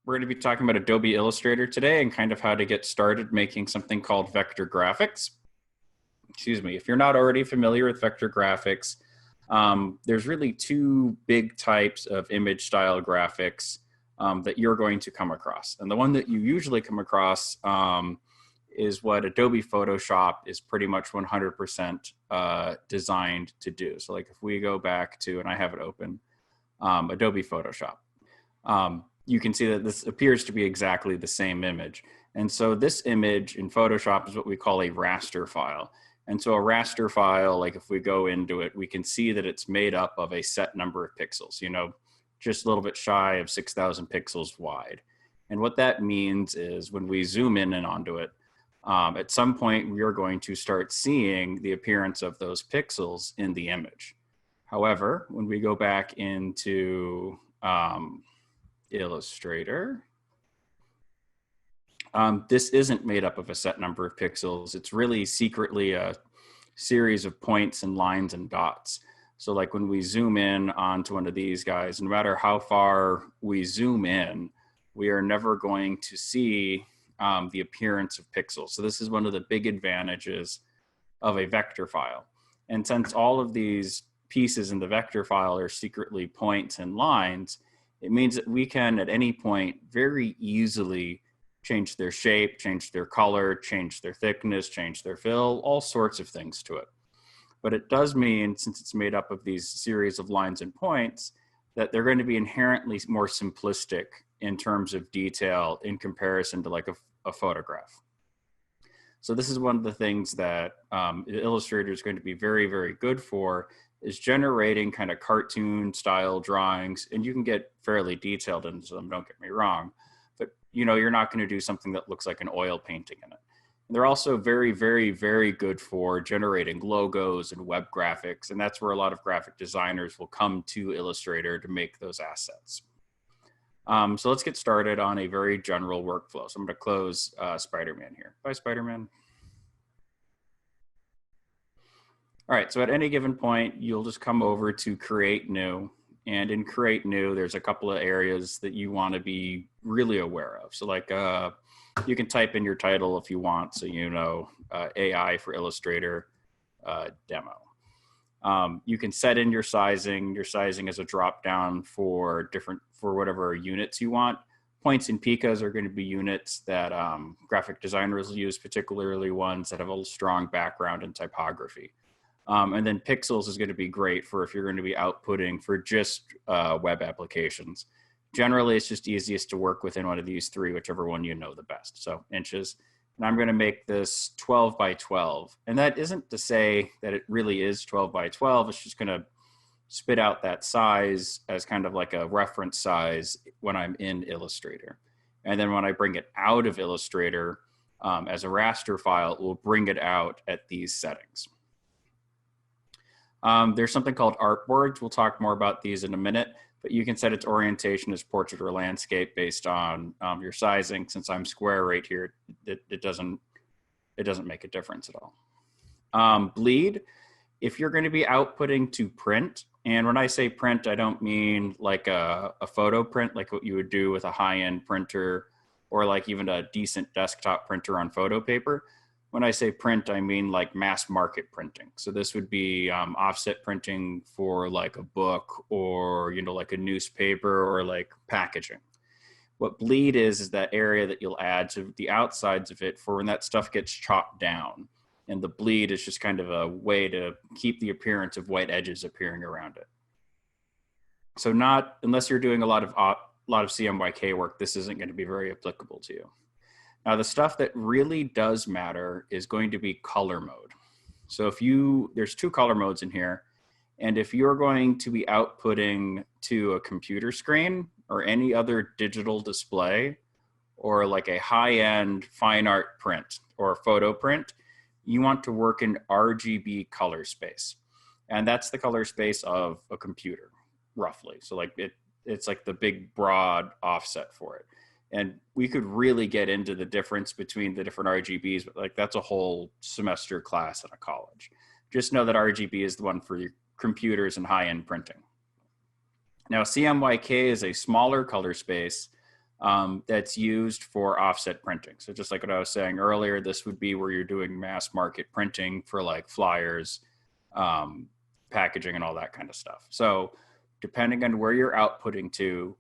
We're going to be talking about Adobe Illustrator today and kind of how to get started making something called vector graphics. Excuse me. If you're not already familiar with vector graphics, there's really two big types of image style graphics that you're going to come across. And the one that you usually come across is what Adobe Photoshop is pretty much 100% designed to do. So like if we go back to, and I have it open, Adobe Photoshop. You can see that this appears to be exactly the same image. And so this image in Photoshop is what we call a raster file. And so a raster file, like if we go into it, we can see that it's made up of a set number of pixels, just a little bit shy of 6,000 pixels wide. And what that means is when we zoom in and onto it, at some point we are going to start seeing the appearance of those pixels in the image. However, when we go back into Illustrator, this isn't made up of a set number of pixels. It's really secretly a series of points and lines and dots. So like when we zoom in onto one of these guys, no matter how far we zoom in, we are never going to see the appearance of pixels. So this is one of the big advantages of a vector file. And since all of these pieces in the vector file are secretly points and lines, it means that we can at any point very easily change their shape, change their color, change their thickness, change their fill, all sorts of things to it. But it does mean, since it's made up of these series of lines and points, that they're going to be inherently more simplistic in terms of detail in comparison to like a photograph. So this is one of the things that Illustrator is going to be very, very good for, is generating kind of cartoon style drawings. And you can get fairly detailed into them, don't get me wrong, but you're not going to do something that looks like an oil painting in it. And they're also very, very, very good for generating logos and web graphics. And that's where a lot of graphic designers will come to Illustrator to make those assets. So let's get started on a very general workflow. So I'm going to close Spider-Man here. Bye, Spider-Man. All right, so at any given point, you'll just come over to Create New. And in Create New, there's a couple of areas that you want to be really aware of. So like you can type in your title if you want, so AI for Illustrator demo. You can set in your sizing. Your sizing is a drop down for whatever units you want. Points and picas are going to be units that graphic designers will use, particularly ones that have a strong background in typography. And then pixels is going to be great for if you're going to be outputting for just web applications. Generally, it's just easiest to work within one of these three, whichever one you know the best. So inches. And I'm going to make this 12 by 12. And that isn't to say that it really is 12 by 12. It's just going to spit out that size as kind of like a reference size when I'm in Illustrator. And then when I bring it out of Illustrator as a raster file, it will bring it out at these settings. There's something called Artboards. We'll talk more about these in a minute, but you can set its orientation as portrait or landscape based on your sizing. Since I'm square right here, it doesn't make a difference at all. Bleed, if you're going to be outputting to print, and when I say print, I don't mean like a photo print, like what you would do with a high-end printer or like even a decent desktop printer on photo paper. When I say print, I mean like mass market printing. So this would be offset printing for like a book or, like a newspaper or like packaging. What bleed is that area that you'll add to the outsides of it for when that stuff gets chopped down. And the bleed is just kind of a way to keep the appearance of white edges appearing around it. So not, unless you're doing a lot of CMYK work, this isn't going to be very applicable to you. Now, the stuff that really does matter is going to be color mode. So there's two color modes in here. And if you're going to be outputting to a computer screen or any other digital display or like a high-end fine art print or photo print, you want to work in RGB color space. And that's the color space of a computer, roughly. So like it's like the big broad offset for it. And we could really get into the difference between the different RGBs, but like that's a whole semester class in a college. Just know that RGB is the one for your computers and high-end printing. Now, CMYK is a smaller color space that's used for offset printing. So just like what I was saying earlier, this would be where you're doing mass market printing for like flyers, packaging, and all that kind of stuff. So depending on where you're outputting to,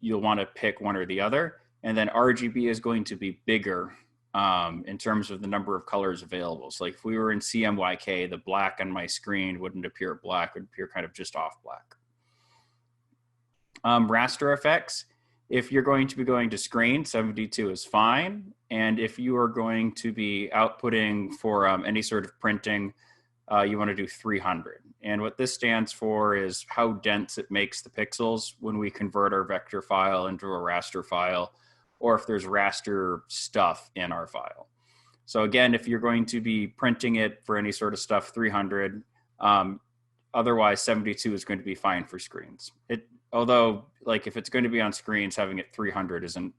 you'll want to pick one or the other. And then RGB is going to be bigger in terms of the number of colors available. So like if we were in CMYK, the black on my screen wouldn't appear black, it would appear kind of just off black. Raster Effects, if you're going to be going to screen, 72 is fine. And if you are going to be outputting for any sort of printing, you want to do 300. And what this stands for is how dense it makes the pixels when we convert our vector file into a raster file, or if there's raster stuff in our file. So again, if you're going to be printing it for any sort of stuff, 300. Otherwise, 72 is going to be fine for screens. Although, like if it's going to be on screens, having it 300 isn't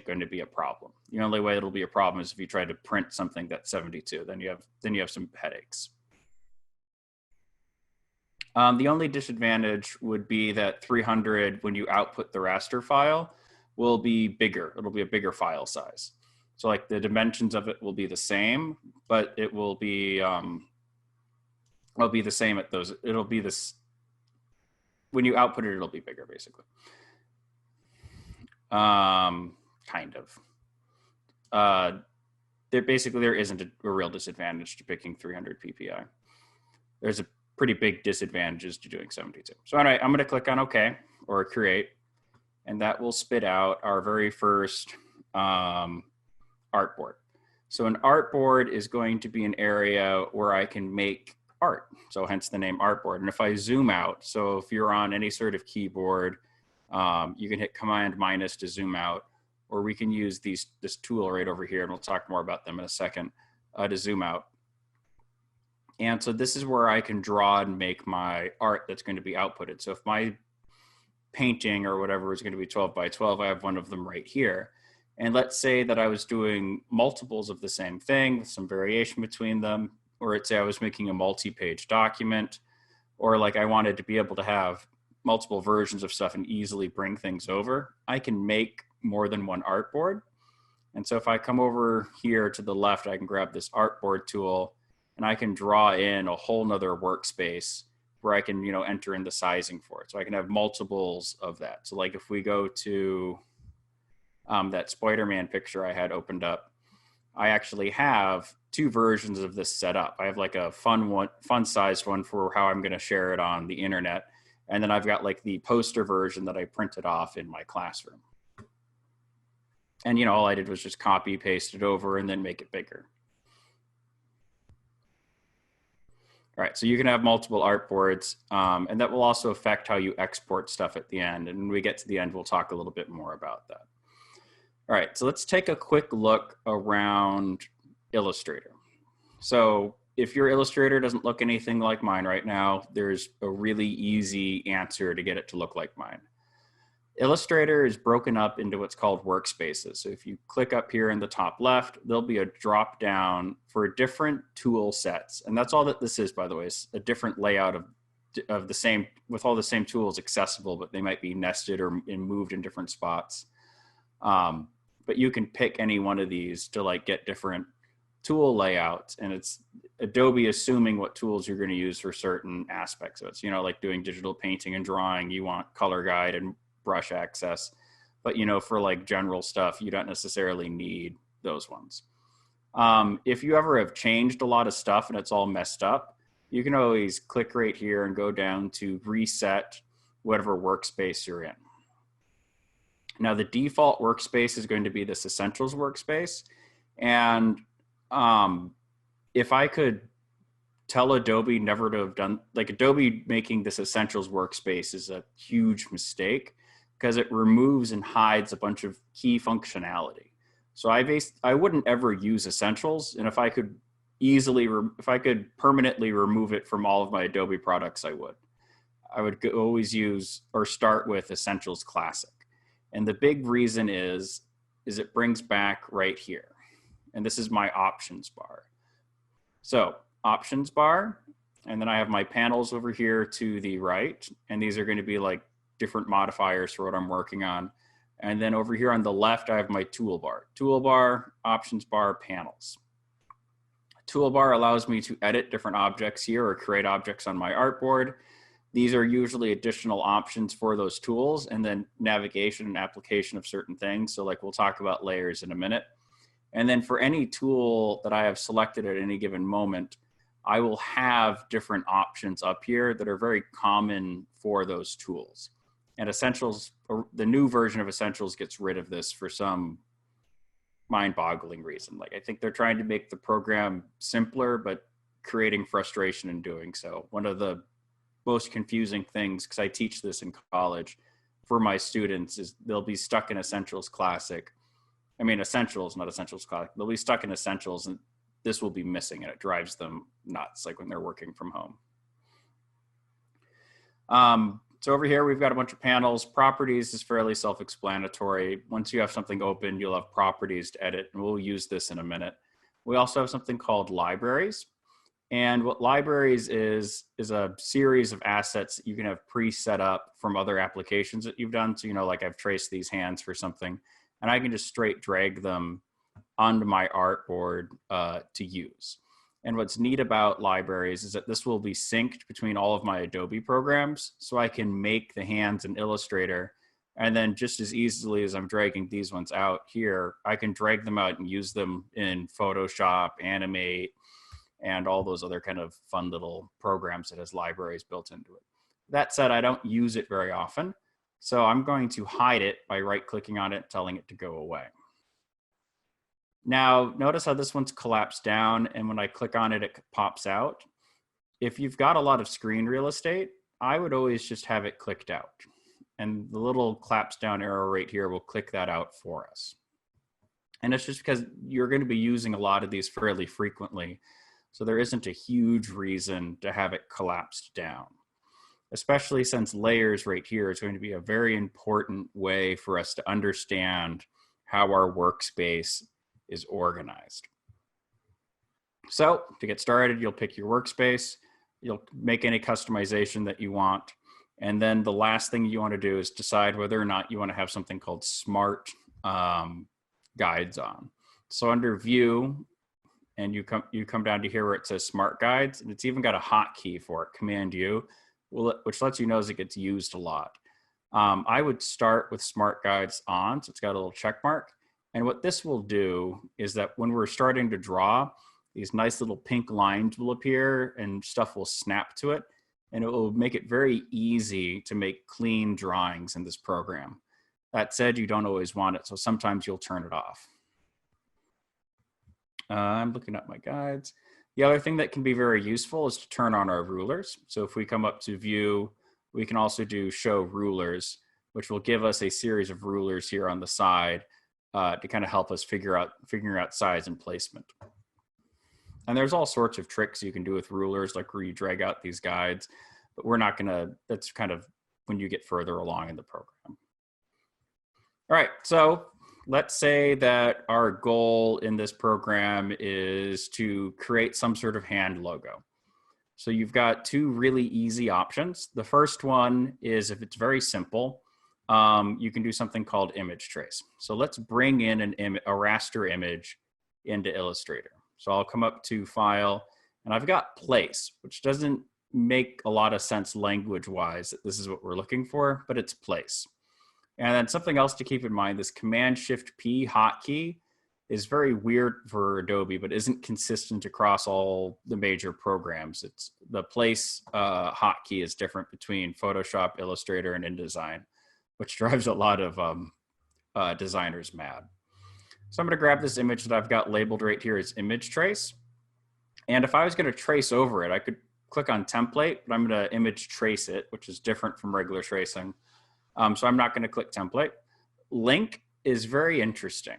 going to be a problem. The only way it'll be a problem is if you try to print something that's 72. Then you have some headaches. The only disadvantage would be that 300, when you output the raster file, will be bigger. It'll be a bigger file size. So like the dimensions of it will be the same, but it will be the same at those. It'll be this. When you output it, it'll be bigger, basically. Kind of. There isn't a real disadvantage to picking 300 PPI. There's a pretty big disadvantages to doing 72. So anyway, I'm going to click on OK or create, and that will spit out our very first artboard. So an artboard is going to be an area where I can make art. So hence the name artboard. And if I zoom out, so if you're on any sort of keyboard, you can hit Command- to zoom out, or we can use this tool right over here, and we'll talk more about them in a second, to zoom out. And so this is where I can draw and make my art that's going to be outputted. So if my painting or whatever is going to be 12 by 12, I have one of them right here. And let's say that I was doing multiples of the same thing with some variation between them, or let's say I was making a multi-page document, or like I wanted to be able to have multiple versions of stuff and easily bring things over. I can make more than one artboard. And so if I come over here to the left, I can grab this artboard tool, and I can draw in a whole nother workspace where I can, enter in the sizing for it. So I can have multiples of that. So like if we go to that Spider-Man picture I had opened up, I actually have two versions of this set up. I have like a fun-sized one for how I'm going to share it on the internet. And then I've got like the poster version that I printed off in my classroom. And, all I did was just copy, paste it over, and then make it bigger. All right, so you can have multiple artboards, and that will also affect how you export stuff at the end. And when we get to the end, we'll talk a little bit more about that. All right, so let's take a quick look around Illustrator. So if your Illustrator doesn't look anything like mine right now, there's a really easy answer to get it to look like mine. Illustrator is broken up into what's called workspaces. So if you click up here in the top left, there'll be a drop down for different tool sets. And that's all that this is, by the way, is a different layout of the same, with all the same tools accessible, but they might be nested or moved in different spots. But you can pick any one of these to like get different tool layouts, and it's Adobe assuming what tools you're going to use for certain aspects of it. So, like doing digital painting and drawing, you want color guide and brush access, but for like general stuff, you don't necessarily need those ones. If you ever have changed a lot of stuff and it's all messed up, you can always click right here and go down to reset whatever workspace you're in. Now the default workspace is going to be this Essentials workspace, and if I could tell Adobe never to have done, like Adobe making this Essentials workspace is a huge mistake, because it removes and hides a bunch of key functionality. So I wouldn't ever use Essentials, and if I could permanently remove it from all of my Adobe products, I would. I would always use or start with Essentials Classic. And the big reason is it brings back right here. And this is my options bar. So options bar, and then I have my panels over here to the right, and these are going to be like different modifiers for what I'm working on. And then over here on the left, I have my toolbar. Toolbar, options bar, panels. Toolbar allows me to edit different objects here or create objects on my artboard. These are usually additional options for those tools, and then navigation and application of certain things. So like we'll talk about layers in a minute. And then for any tool that I have selected at any given moment, I will have different options up here that are very common for those tools. And Essentials, the new version of Essentials gets rid of this for some mind-boggling reason. Like I think they're trying to make the program simpler, but creating frustration in doing so. One of the most confusing things, because I teach this in college for my students, is they'll be stuck in Essentials Classic. I mean, Essentials, not Essentials Classic. They'll be stuck in Essentials and this will be missing and it drives them nuts, like when they're working from home. So over here, we've got a bunch of panels. Properties is fairly self-explanatory. Once you have something open, you'll have properties to edit, and we'll use this in a minute. We also have something called libraries. And what libraries is a series of assets that you can have pre-set up from other applications that you've done. So, you know, like I've traced these hands for something, and I can just straight drag them onto my artboard to use. And what's neat about libraries is that this will be synced between all of my Adobe programs, so I can make the hands in Illustrator, and then just as easily as I'm dragging these ones out here, I can drag them out and use them in Photoshop, Animate, and all those other kind of fun little programs that has libraries built into it. That said, I don't use it very often, so I'm going to hide it by right-clicking on it, telling it to go away. Now, notice how this one's collapsed down, and when I click on it, it pops out. If you've got a lot of screen real estate, I would always just have it clicked out. And the little collapsed down arrow right here will click that out for us. And it's just because you're going to be using a lot of these fairly frequently, so there isn't a huge reason to have it collapsed down, especially since layers right here is going to be a very important way for us to understand how our workspace is organized. So to get started, you'll pick your workspace, you'll make any customization that you want, and then the last thing you want to do is decide whether or not you want to have something called smart guides on. So under view, and you come down to here where it says smart guides, and it's even got a hotkey for it, Command U, which lets you know as it gets used a lot. I would start with smart guides on, so it's got a little check mark. And what this will do is that when we're starting to draw, these nice little pink lines will appear and stuff will snap to it. And it will make it very easy to make clean drawings in this program. That said, you don't always want it, so sometimes you'll turn it off. I'm looking at my guides. The other thing that can be very useful is to turn on our rulers. So if we come up to view, we can also do show rulers, which will give us a series of rulers here on the side to kind of help us figuring out size and placement. And there's all sorts of tricks you can do with rulers, like where you drag out these guides, but we're not gonna, that's kind of when you get further along in the program. All right, so let's say that our goal in this program is to create some sort of hand logo. So you've got two really easy options. The first one is, if it's very simple, you can do something called image trace. So let's bring in a raster image into Illustrator. So I'll come up to File, and I've got Place, which doesn't make a lot of sense language-wise that this is what we're looking for, but it's Place. And then something else to keep in mind, this Command-Shift-P hotkey is very weird for Adobe, but isn't consistent across all the major programs. It's the Place hotkey is different between Photoshop, Illustrator, and InDesign, which drives a lot of designers mad. So I'm going to grab this image that I've got labeled right here as image trace. And if I was going to trace over it, I could click on template, but I'm going to image trace it, which is different from regular tracing. So I'm not going to click template. Link is very interesting.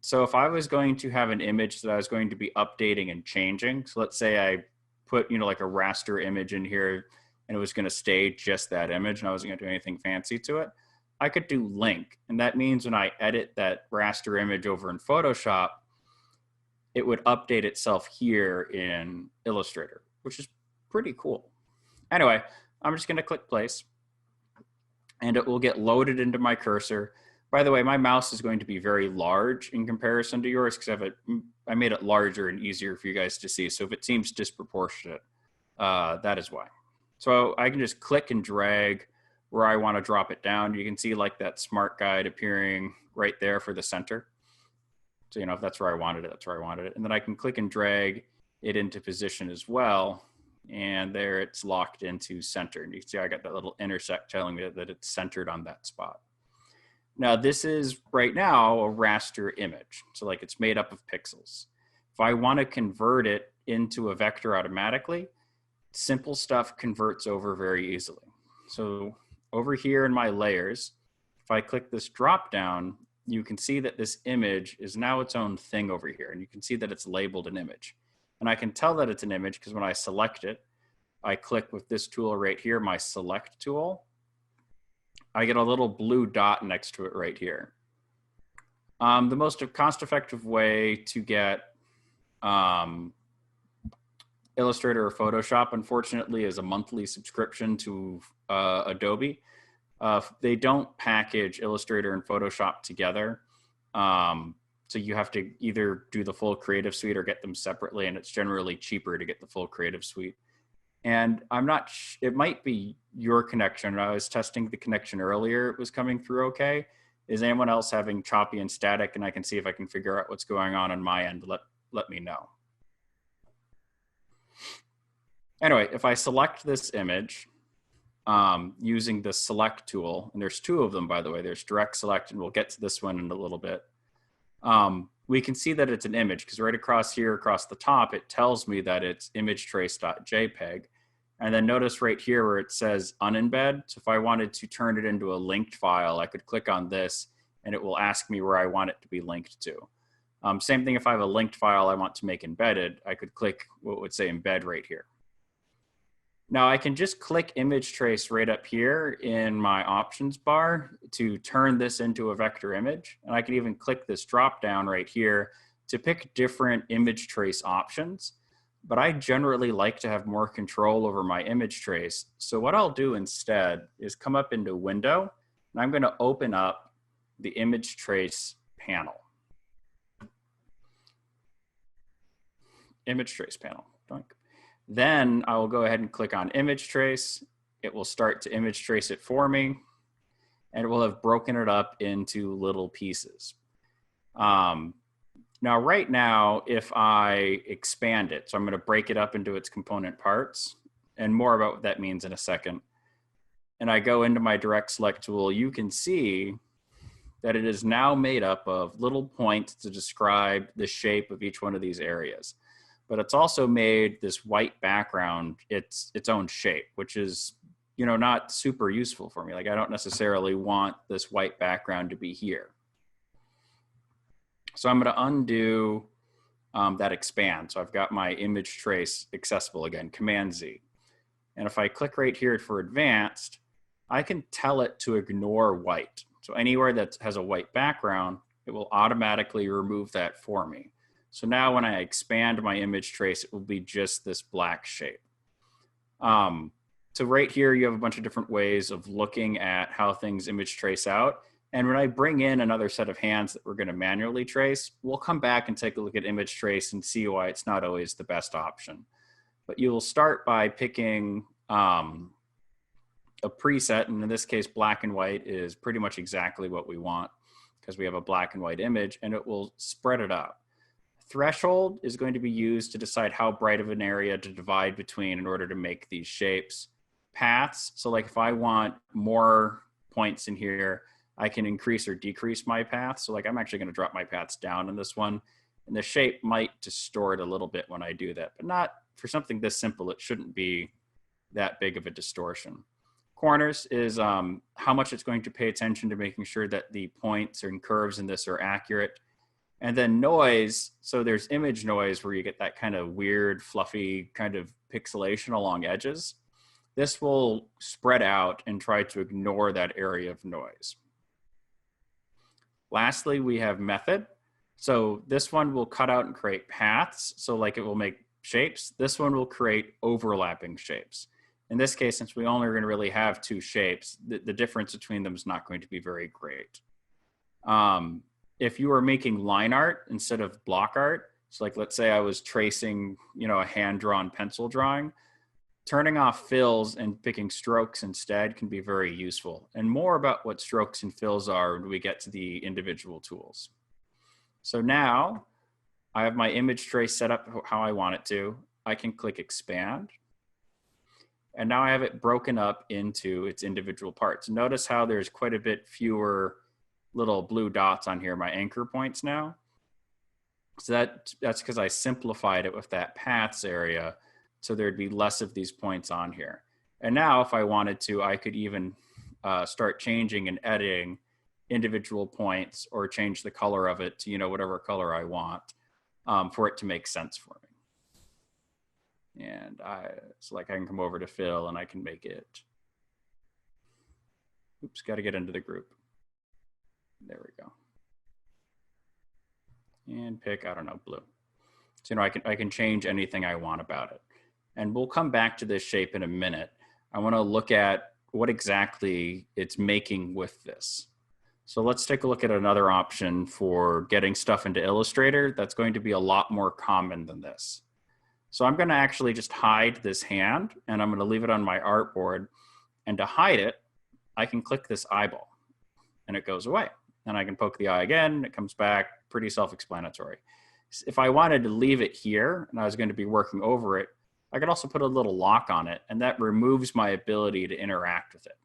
So if I was going to have an image that I was going to be updating and changing, so let's say I put, like a raster image in here and it was going to stay just that image and I wasn't going to do anything fancy to it, I could do link. And that means when I edit that raster image over in Photoshop, it would update itself here in Illustrator, which is pretty cool. Anyway, I'm just going to click place, and it will get loaded into my cursor. By the way, my mouse is going to be very large in comparison to yours because I made it larger and easier for you guys to see. So if it seems disproportionate, that is why. So I can just click and drag where I want to drop it down. You can see like that smart guide appearing right there for the center. So, if that's where I wanted it, that's where I wanted it. And then I can click and drag it into position as well. And there it's locked into center. And you can see I got that little intersect telling me that it's centered on that spot. Now this is right now a raster image. So like it's made up of pixels. If I want to convert it into a vector automatically, simple stuff converts over very easily. So over here in my layers, if I click this drop down, you can see that this image is now its own thing over here. And you can see that it's labeled an image. And I can tell that it's an image because when I select it, I click with this tool right here, my select tool. I get a little blue dot next to it right here. The most cost-effective way to get Illustrator or Photoshop, unfortunately, is a monthly subscription to Adobe. They don't package Illustrator and Photoshop together. So you have to either do the full Creative Suite or get them separately, and it's generally cheaper to get the full Creative Suite. And I'm not, it might be your connection. I was testing the connection earlier. It was coming through okay. Is anyone else having choppy and static? And I can see if I can figure out what's going on my end. Let me know. Anyway, if I select this image using the select tool, and there's two of them, by the way, there's direct select, and we'll get to this one in a little bit. We can see that it's an image because right across here, across the top, it tells me that it's imagetrace.jpg. And then notice right here where it says unembed. So if I wanted to turn it into a linked file, I could click on this and it will ask me where I want it to be linked to. Same thing if I have a linked file I want to make embedded, I could click what would say embed right here. Now I can just click image trace right up here in my options bar to turn this into a vector image. And I can even click this drop down right here to pick different image trace options. But I generally like to have more control over my image trace. So what I'll do instead is come up into Window, and I'm going to open up the image trace panel. Image trace panel. Then I will go ahead and click on image trace. It will start to image trace it for me, and it will have broken it up into little pieces. Now, right now, if I expand it, so I'm going to break it up into its component parts, and more about what that means in a second. And I go into my direct select tool, you can see that it is now made up of little points to describe the shape of each one of these areas. But it's also made this white background its own shape, which is, not super useful for me. Like I don't necessarily want this white background to be here. So I'm going to undo that expand. So I've got my image trace accessible again, Command Z. And if I click right here for advanced, I can tell it to ignore white. So anywhere that has a white background, it will automatically remove that for me. So now when I expand my image trace, it will be just this black shape. So right here, you have a bunch of different ways of looking at how things image trace out. And when I bring in another set of hands that we're going to manually trace, we'll come back and take a look at image trace and see why it's not always the best option. But you will start by picking a preset, and in this case, black and white is pretty much exactly what we want because we have a black and white image, and it will spread it out. Threshold is going to be used to decide how bright of an area to divide between in order to make these shapes. Paths, so like if I want more points in here, I can increase or decrease my path. So like I'm actually going to drop my paths down in this one, and the shape might distort a little bit when I do that, but not for something this simple. It shouldn't be that big of a distortion. Corners is how much it's going to pay attention to making sure that the points and curves in this are accurate. And then noise, so there's image noise where you get that kind of weird, fluffy kind of pixelation along edges. This will spread out and try to ignore that area of noise. Lastly, we have method. So this one will cut out and create paths. So like it will make shapes. This one will create overlapping shapes. In this case, since we only are going to really have two shapes, the difference between them is not going to be very great. If you were making line art instead of block art, so like let's say I was tracing, a hand-drawn pencil drawing, turning off fills and picking strokes instead can be very useful. And more about what strokes and fills are when we get to the individual tools. So now I have my image trace set up how I want it to. I can click expand. And now I have it broken up into its individual parts. Notice how there's quite a bit fewer little blue dots on here, my anchor points now. So that's because I simplified it with that paths area, so there'd be less of these points on here. And now if I wanted to, I could even start changing and editing individual points or change the color of it to, whatever color I want for it to make sense for me. And so like I can come over to fill and I can make it, oops, got to get into the group. There we go. And pick, I don't know, blue. So, I can change anything I want about it. And we'll come back to this shape in a minute. I want to look at what exactly it's making with this. So let's take a look at another option for getting stuff into Illustrator that's going to be a lot more common than this. So I'm going to actually just hide this hand, and I'm going to leave it on my artboard. And to hide it, I can click this eyeball, and it goes away. And I can poke the eye again, it comes back, pretty self-explanatory. If I wanted to leave it here, and I was going to be working over it, I could also put a little lock on it, and that removes my ability to interact with it.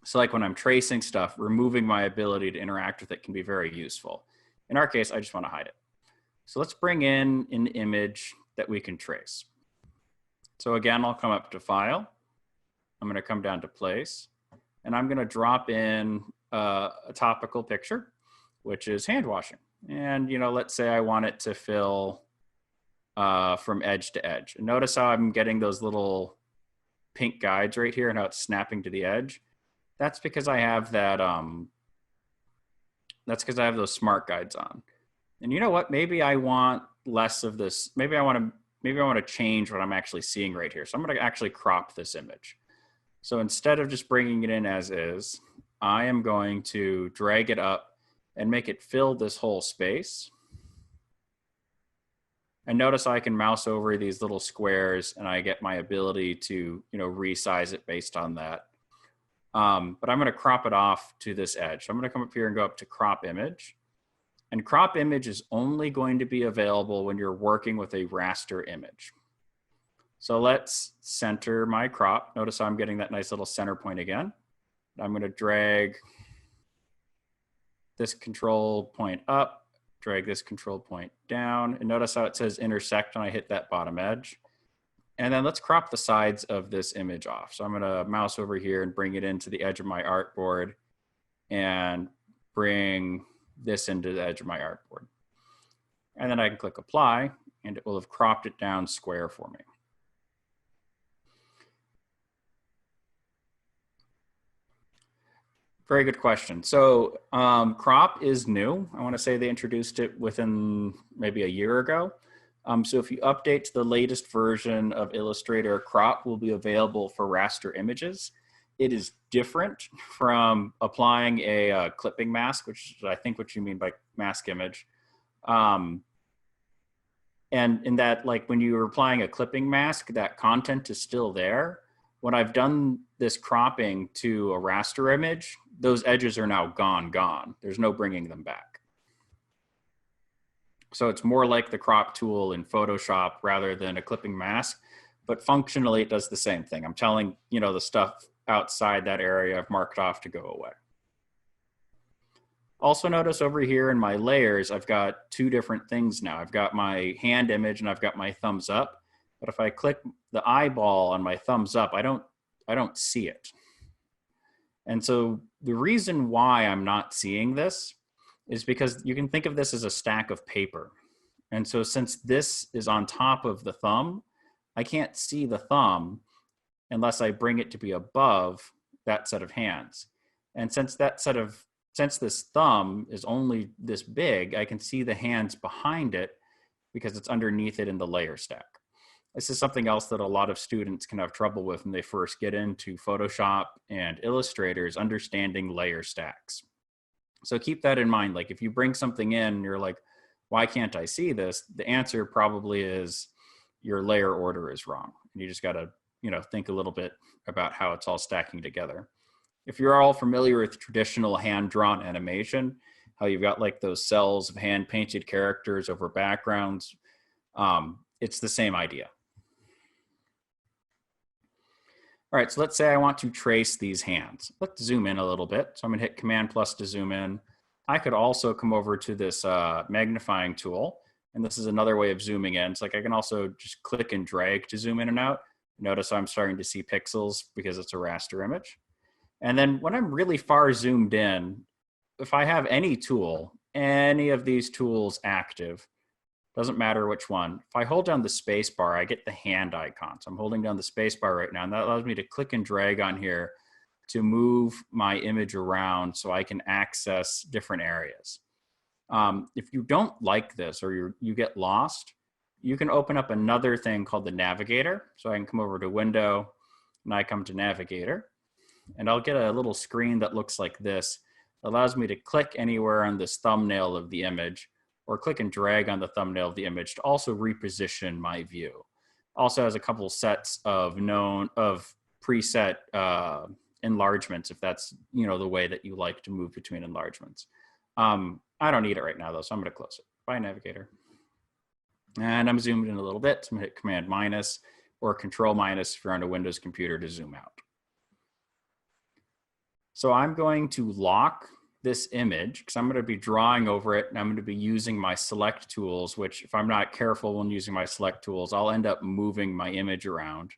So like when I'm tracing stuff, removing my ability to interact with it can be very useful. In our case, I just want to hide it. So let's bring in an image that we can trace. So again, I'll come up to File. I'm going to come down to Place, and I'm going to drop in a topical picture, which is hand washing. And, let's say I want it to fill from edge to edge. And notice how I'm getting those little pink guides right here and how it's snapping to the edge. That's because I have that, that's because I have those smart guides on. And you know what? Maybe I want less of this. Maybe I want to change what I'm actually seeing right here. So I'm going to actually crop this image. So instead of just bringing it in as is, I am going to drag it up and make it fill this whole space. And notice I can mouse over these little squares and I get my ability to, resize it based on that. But I'm going to crop it off to this edge. So I'm going to come up here and go up to crop image. And crop image is only going to be available when you're working with a raster image. So let's center my crop. Notice how I'm getting that nice little center point again. I'm going to drag this control point up, drag this control point down, and notice how it says intersect when I hit that bottom edge. And then let's crop the sides of this image off. So I'm going to mouse over here and bring it into the edge of my artboard and bring this into the edge of my artboard. And then I can click apply and it will have cropped it down square for me. Very good question. So crop is new. I want to say they introduced it within maybe a year ago. So if you update to the latest version of Illustrator, crop will be available for raster images. It is different from applying a clipping mask, which is I think what you mean by mask image. And in that, like when you were applying a clipping mask, that content is still there. When I've done this cropping to a raster image, those edges are now gone. There's no bringing them back. So it's more like the crop tool in Photoshop rather than a clipping mask, but functionally it does the same thing. I'm telling, the stuff outside that area I've marked off to go away. Also notice over here in my layers, I've got two different things now. I've got my hand image and I've got my thumbs up. But if I click the eyeball on my thumbs up, I don't see it. And so the reason why I'm not seeing this is because you can think of this as a stack of paper. And so since this is on top of the thumb, I can't see the thumb unless I bring it to be above that set of hands. And since this thumb is only this big, I can see the hands behind it because it's underneath it in the layer stack. This is something else that a lot of students can have trouble with when they first get into Photoshop and Illustrator is understanding layer stacks. So keep that in mind. Like if you bring something in and you're like, why can't I see this? The answer probably is your layer order is wrong. And you just got to, think a little bit about how it's all stacking together. If you're all familiar with traditional hand-drawn animation, how you've got like those cells of hand-painted characters over backgrounds, it's the same idea. All right, so let's say I want to trace these hands. Let's zoom in a little bit. So I'm gonna hit Command+ to zoom in. I could also come over to this magnifying tool, and this is another way of zooming in. It's like I can also just click and drag to zoom in and out. Notice I'm starting to see pixels because it's a raster image. And then when I'm really far zoomed in, if I have any tool, any of these tools active, doesn't matter which one. If I hold down the space bar, I get the hand icon. So I'm holding down the space bar right now, and that allows me to click and drag on here to move my image around so I can access different areas. If you don't like this or you get lost, you can open up another thing called the Navigator. So I can come over to Window, and I come to Navigator, and I'll get a little screen that looks like this. It allows me to click anywhere on this thumbnail of the image, or click and drag on the thumbnail of the image to also reposition my view. Also has a couple sets of preset enlargements, if that's the way that you like to move between enlargements. I don't need it right now though, so I'm gonna close it. Bye, Navigator. And I'm zoomed in a little bit, so I'm gonna hit Command- or Control- if you're on a Windows computer to zoom out. So I'm going to lock this image because I'm going to be drawing over it, and I'm going to be using my select tools, which if I'm not careful when using my select tools, I'll end up moving my image around.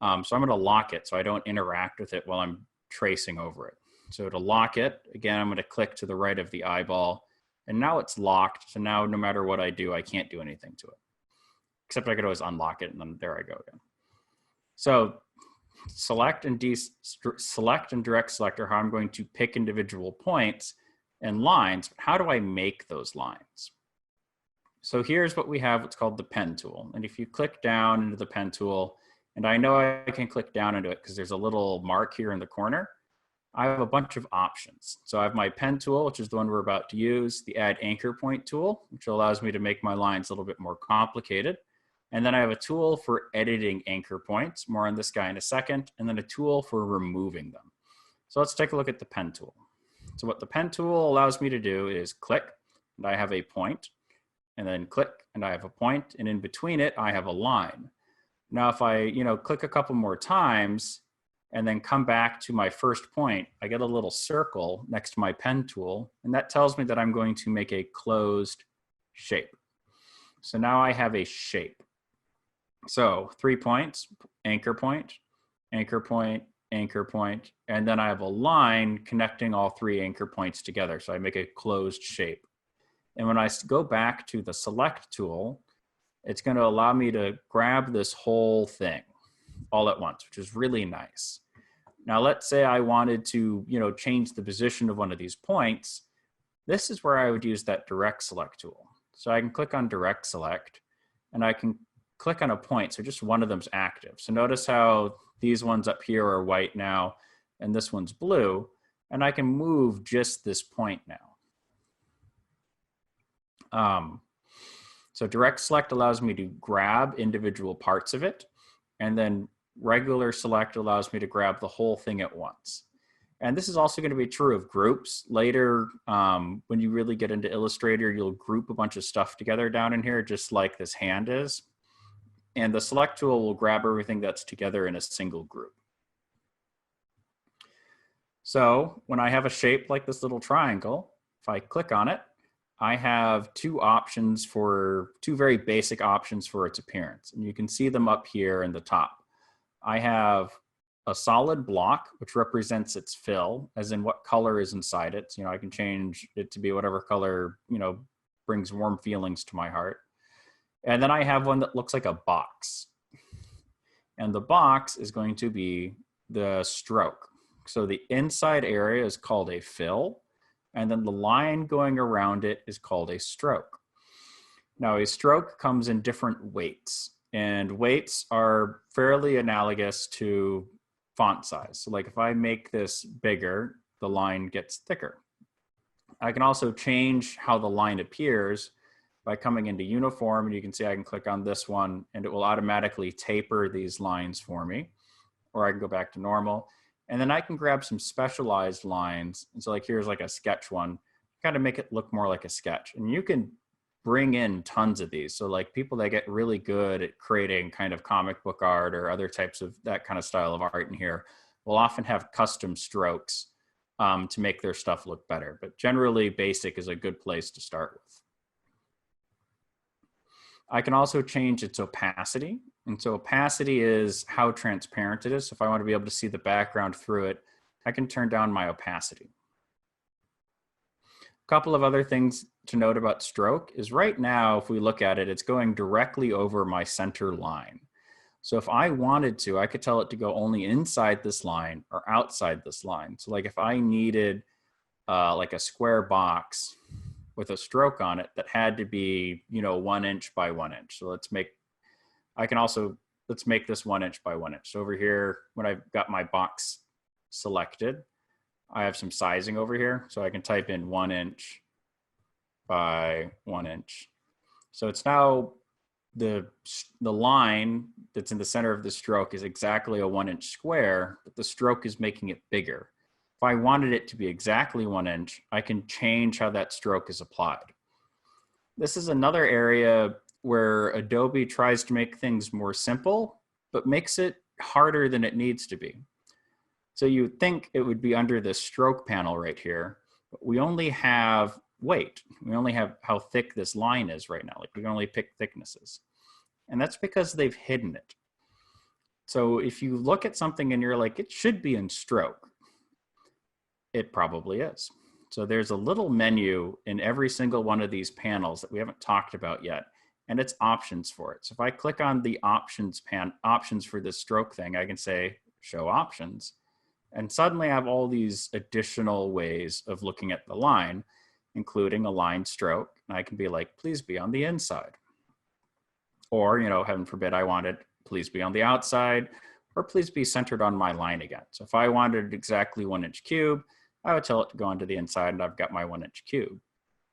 So I'm going to lock it so I don't interact with it while I'm tracing over it. So to lock it, again, I'm going to click to the right of the eyeball, and now it's locked. So now no matter what I do, I can't do anything to it, except I could always unlock it, and then there I go again. So select and direct select are how I'm going to pick individual points and lines. But how do I make those lines? So here's what we have, what's called the pen tool. And if you click down into the pen tool, and I know I can click down into it because there's a little mark here in the corner, I have a bunch of options. So I have my pen tool, which is the one we're about to use, the add anchor point tool, which allows me to make my lines a little bit more complicated. And then I have a tool for editing anchor points, more on this guy in a second, and then a tool for removing them. So let's take a look at the pen tool. So what the pen tool allows me to do is click, and I have a point, and then click, and I have a point, and in between it, I have a line. Now, if I click a couple more times, and then come back to my first point, I get a little circle next to my pen tool, and that tells me that I'm going to make a closed shape. So now I have a shape. So 3 points, anchor point, anchor point, anchor point, and then I have a line connecting all 3 anchor points together. So I make a closed shape. And when I go back to the select tool, it's going to allow me to grab this whole thing all at once, which is really nice. Now, let's say I wanted to, change the position of one of these points. This is where I would use that direct select tool. So I can click on direct select, and I can click on a point, so just one of them's active. So notice how these ones up here are white now, and this one's blue, and I can move just this point now. So direct select allows me to grab individual parts of it, and then regular select allows me to grab the whole thing at once. And this is also going to be true of groups. Later, when you really get into Illustrator, you'll group a bunch of stuff together down in here, just like this hand is. And the select tool will grab everything that's together in a single group. So when I have a shape like this little triangle, if I click on it, I have two very basic options for its appearance. And you can see them up here in the top. I have a solid block, which represents its fill, as in what color is inside it. So, I can change it to be whatever color, brings warm feelings to my heart. And then I have one that looks like a box. And the box is going to be the stroke. So the inside area is called a fill, and then the line going around it is called a stroke. Now, a stroke comes in different weights, and weights are fairly analogous to font size. So like if I make this bigger, the line gets thicker. I can also change how the line appears by coming into uniform, and you can see I can click on this one and it will automatically taper these lines for me, or I can go back to normal. And then I can grab some specialized lines. And so like here's like a sketch one, kind of make it look more like a sketch. And you can bring in tons of these. So like people that get really good at creating kind of comic book art or other types of that kind of style of art in here will often have custom strokes to make their stuff look better. But generally basic is a good place to start with. I can also change its opacity. And so opacity is how transparent it is. So if I want to be able to see the background through it, I can turn down my opacity. A couple of other things to note about stroke is right now, if we look at it, it's going directly over my center line. So if I wanted to, I could tell it to go only inside this line or outside this line. So like if I needed like a square box with a stroke on it that had to be, 1 inch by 1 inch. So let's make this 1 inch by 1 inch. So over here, when I've got my box selected, I have some sizing over here. So I can type in 1 inch by 1 inch. So it's now the line that's in the center of the stroke is exactly a 1 inch square, but the stroke is making it bigger. If I wanted it to be exactly 1 inch, I can change how that stroke is applied. This is another area where Adobe tries to make things more simple, but makes it harder than it needs to be. So you would think it would be under this stroke panel right here, but we only have weight. We only have how thick this line is right now. Like we can only pick thicknesses. And that's because they've hidden it. So if you look at something and you're like, it should be in stroke, it probably is. So there's a little menu in every single one of these panels that we haven't talked about yet, and it's options for it. So if I click on the options for this stroke thing, I can say show options. And suddenly I have all these additional ways of looking at the line, including a line stroke. And I can be like, please be on the inside. Or, heaven forbid, I wanted please be on the outside, or please be centered on my line again. So if I wanted exactly 1 inch cube, I would tell it to go onto the inside and I've got my 1 inch cube.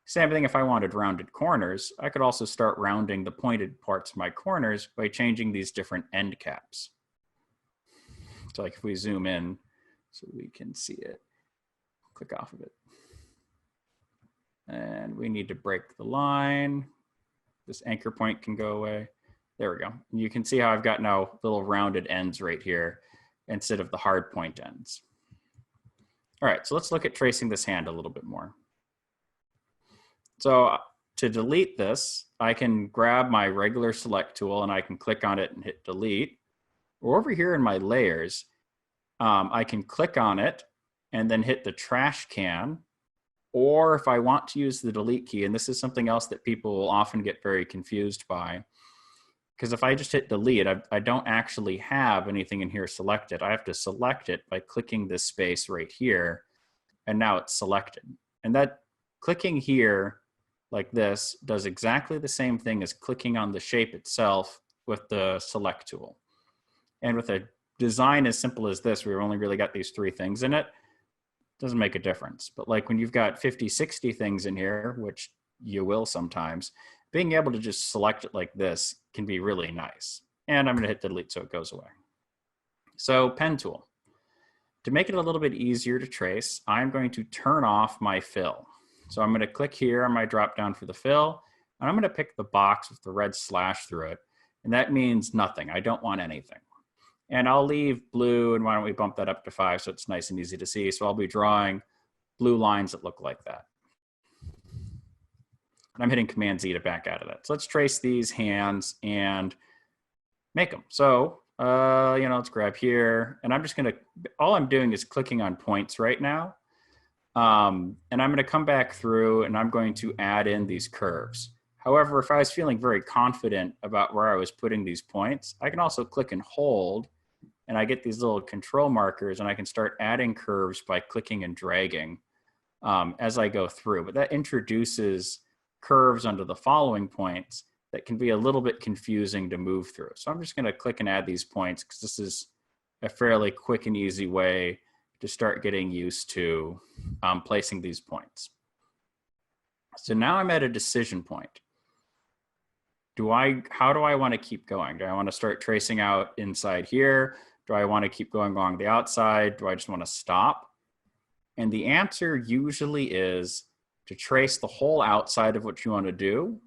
Same thing if I wanted rounded corners, I could also start rounding the pointed parts of my corners by changing these different end caps. So like if we zoom in so we can see it, click off of it. And we need to break the line. This anchor point can go away. There we go. And you can see how I've got now little rounded ends right here instead of the hard point ends. All right, so let's look at tracing this hand a little bit more. So to delete this, I can grab my regular select tool and I can click on it and hit delete. Or over here in my layers, I can click on it and then hit the trash can. Or if I want to use the delete key, and this is something else that people will often get very confused by, because if I just hit delete, I don't actually have anything in here selected. I have to select it by clicking this space right here, and now it's selected. And that clicking here like this does exactly the same thing as clicking on the shape itself with the select tool. And with a design as simple as this, we've only really got these 3 things in it, doesn't make a difference. But like when you've got 50, 60 things in here, which you will sometimes, being able to just select it like this can be really nice. And I'm going to hit delete so it goes away. So pen tool. To make it a little bit easier to trace, I'm going to turn off my fill. So I'm going to click here on my drop down for the fill, and I'm going to pick the box with the red slash through it. And that means nothing. I don't want anything. And I'll leave blue, and why don't we bump that up to 5 so it's nice and easy to see. So I'll be drawing blue lines that look like that. And I'm hitting Command Z to back out of that. So let's trace these hands and make them. So, let's grab here. And I'm just going to, all I'm doing is clicking on points right now. And I'm going to come back through and I'm going to add in these curves. However, if I was feeling very confident about where I was putting these points, I can also click and hold. And I get these little control markers and I can start adding curves by clicking and dragging as I go through. But that introduces curves under the following points that can be a little bit confusing to move through. So I'm just going to click and add these points because this is a fairly quick and easy way to start getting used to placing these points. So now I'm at a decision point. How do I want to keep going? Do I want to start tracing out inside here? Do I want to keep going along the outside? Do I just want to stop? And the answer usually is to trace the whole outside of what you want to do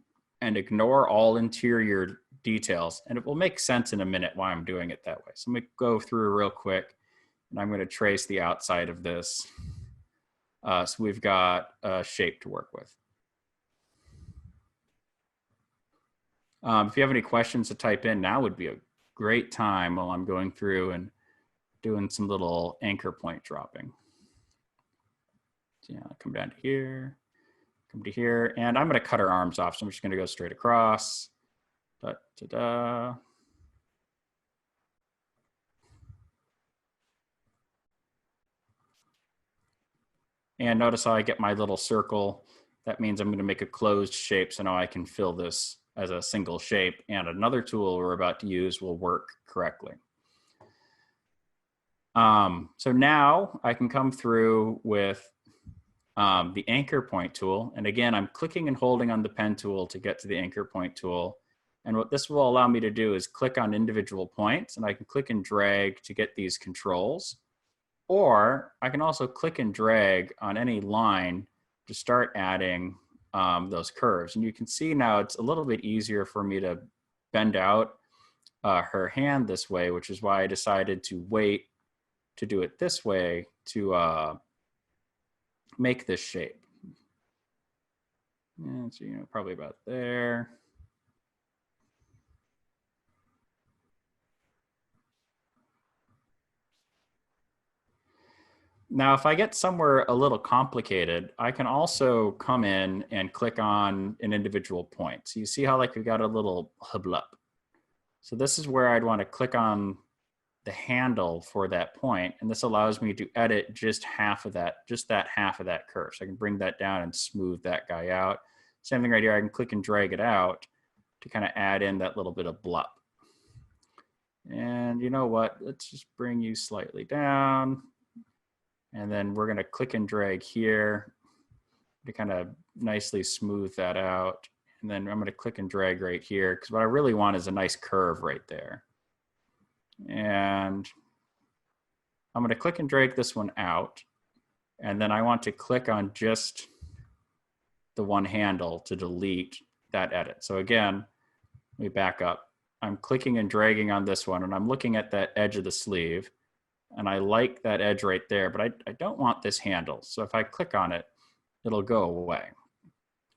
and ignore all interior details. And it will make sense in a minute why I'm doing it that way. So I'm going to go through real quick, and I'm going to trace the outside of this. So we've got a shape to work with. If you have any questions to type in, now would be a great time while I'm going through and doing some little anchor point dropping. So yeah, I'll come down to here, come to here, and I'm going to cut her arms off. So I'm just going to go straight across. Da, da, da. And notice how I get my little circle. That means I'm going to make a closed shape, so now I can fill this as a single shape, and another tool we're about to use will work correctly. So now I can come through with the anchor point tool. And again, I'm clicking and holding on the pen tool to get to the anchor point tool. And what this will allow me to do is click on individual points, and I can click and drag to get these controls. Or I can also click and drag on any line to start adding those curves. And you can see now it's a little bit easier for me to bend out her hand this way, which is why I decided to wait to do it this way to make this shape. And so, probably about there. Now, if I get somewhere a little complicated, I can also come in and click on an individual point. So you see how like we got a little hublup. So this is where I'd want to click on the handle for that point. And this allows me to edit just half of that, half of that curve. So I can bring that down and smooth that guy out. Same thing right here, I can click and drag it out to kind of add in that little bit of blup. And you know what, let's just bring you slightly down. And then we're going to click and drag here to kind of nicely smooth that out. And then I'm going to click and drag right here because what I really want is a nice curve right there. And I'm going to click and drag this one out. And then I want to click on just the one handle to delete that edit. So again, let me back up. I'm clicking and dragging on this one, and I'm looking at that edge of the sleeve. And I like that edge right there, but I don't want this handle. So if I click on it, it'll go away,